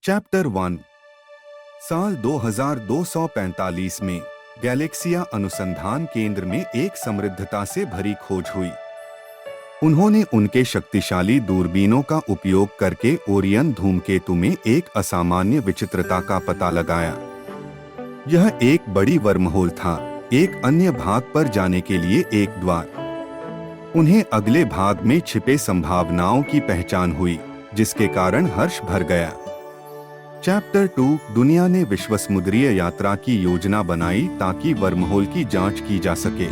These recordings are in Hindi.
चैप्टर 1। साल 2245 में गैलेक्सिया अनुसंधान केंद्र में एक समृद्धता से भरी खोज हुई। उन्होंने उनके शक्तिशाली दूरबीनों का उपयोग करके ओरियन धूमकेतु में एक असामान्य विचित्रता का पता लगाया। यह एक बड़ी वर्महोल था, एक अन्य भाग पर जाने के लिए एक द्वार। उन्हें अगले भाग में छिपे संभावनाओं की पहचान हुई, जिसके कारण हर्ष भर गया। चैप्टर 2। दुनिया ने विश्वसमुद्रीय यात्रा की योजना बनाई ताकि वर्महोल की जांच की जा सके।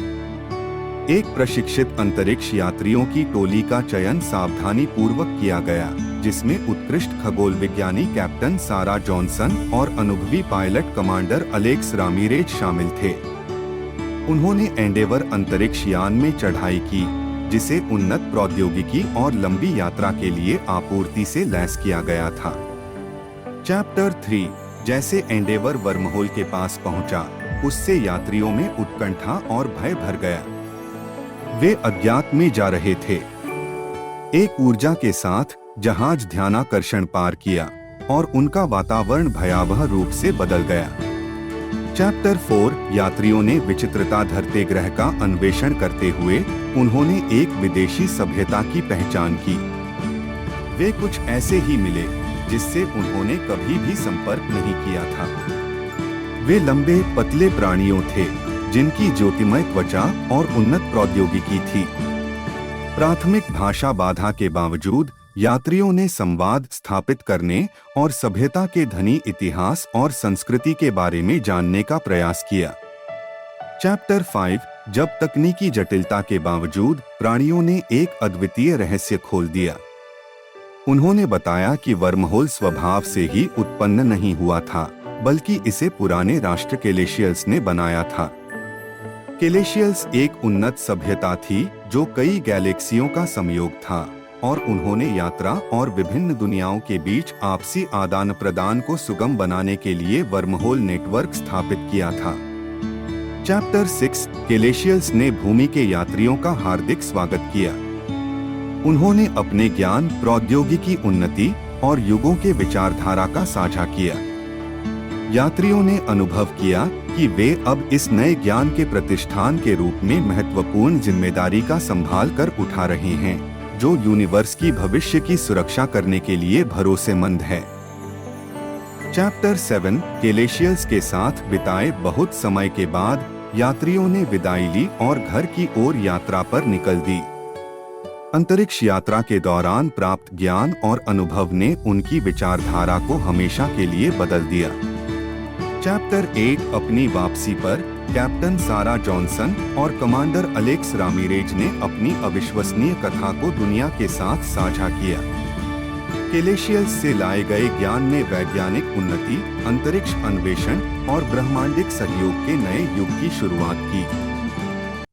एक प्रशिक्षित अंतरिक्ष यात्रियों की टोली का चयन सावधानी पूर्वक किया गया, जिसमें उत्कृष्ट खगोल विज्ञानी कैप्टन सारा जॉनसन और अनुभवी पायलट कमांडर अलेक्स रामीरेज शामिल थे। उन्होंने एंडेवर अंतरिक्ष यान में चढ़ाई की, जिसे उन्नत प्रौद्योगिकी और लंबी यात्रा के लिए आपूर्ति से लैस किया गया था। चैप्टर 3। जैसे एंडेवर वर्महोल के पास पहुंचा, उससे यात्रियों में उत्कंठा और भय भर गया। वे अज्ञात में जा रहे थे। एक ऊर्जा के साथ जहाज ध्यानाकर्षण पार किया और उनका वातावरण भयावह रूप से बदल गया। चैप्टर 4। यात्रियों ने विचित्रता धरते ग्रह का अन्वेषण करते हुए उन्होंने एक विदेशी सभ्यता की पहचान की। वे कुछ ऐसे ही मिले जिससे उन्होंने कभी भी संपर्क नहीं किया था। वे लंबे पतले प्राणियों थे, जिनकी ज्योतिमय त्वचा और उन्नत प्रौद्योगिकी थी। प्राथमिक भाषा बाधा के बावजूद यात्रियों ने संवाद स्थापित करने और सभ्यता के धनी इतिहास और संस्कृति के बारे में जानने का प्रयास किया। चैप्टर 5। जब तकनीकी जटिलता के बावजूद प्राणियों ने एक अद्वितीय रहस्य खोल दिया। उन्होंने बताया कि वर्महोल स्वभाव से ही उत्पन्न नहीं हुआ था, बल्कि इसे पुराने राष्ट्र केलेशियल्स ने बनाया था। केलेशियल्स एक उन्नत सभ्यता थी जो कई गैलेक्सियों का संयोग था, और उन्होंने यात्रा और विभिन्न दुनियाओं के बीच आपसी आदान प्रदान को सुगम बनाने के लिए वर्महोल नेटवर्क स्थापित किया था। चैप्टर 6। केलेशियल्स ने भूमि के यात्रियों का हार्दिक स्वागत किया। उन्होंने अपने ज्ञान, प्रौद्योगिकी उन्नति और युगों के विचारधारा का साझा किया। यात्रियों ने अनुभव किया कि वे अब इस नए ज्ञान के प्रतिष्ठान के रूप में महत्वपूर्ण जिम्मेदारी का संभाल कर उठा रहे हैं, जो यूनिवर्स की भविष्य की सुरक्षा करने के लिए भरोसेमंद है। चैप्टर 7। केलेशियल्स के साथ बिताए बहुत समय के बाद यात्रियों ने विदाई ली और घर की ओर यात्रा पर निकल दी। अंतरिक्ष यात्रा के दौरान प्राप्त ज्ञान और अनुभव ने उनकी विचारधारा को हमेशा के लिए बदल दिया। चैप्टर 8। अपनी वापसी पर कैप्टन सारा जॉनसन और कमांडर अलेक्स रामीरेज ने अपनी अविश्वसनीय कथा को दुनिया के साथ साझा किया। केलेशियल्स से लाए गए ज्ञान ने वैज्ञानिक उन्नति, अंतरिक्ष अन्वेषण और ब्रह्मांडिक सहयोग के नए युग की शुरुआत की।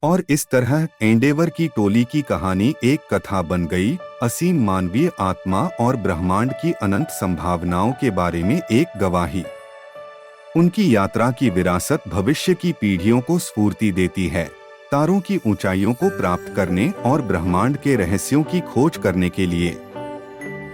और इस तरह एंडेवर की टोली की कहानी एक कथा बन गई, असीम मानवीय आत्मा और ब्रह्मांड की अनंत संभावनाओं के बारे में एक गवाही। उनकी यात्रा की विरासत भविष्य की पीढ़ियों को स्फूर्ति देती है, तारों की ऊंचाइयों को प्राप्त करने और ब्रह्मांड के रहस्यों की खोज करने के लिए।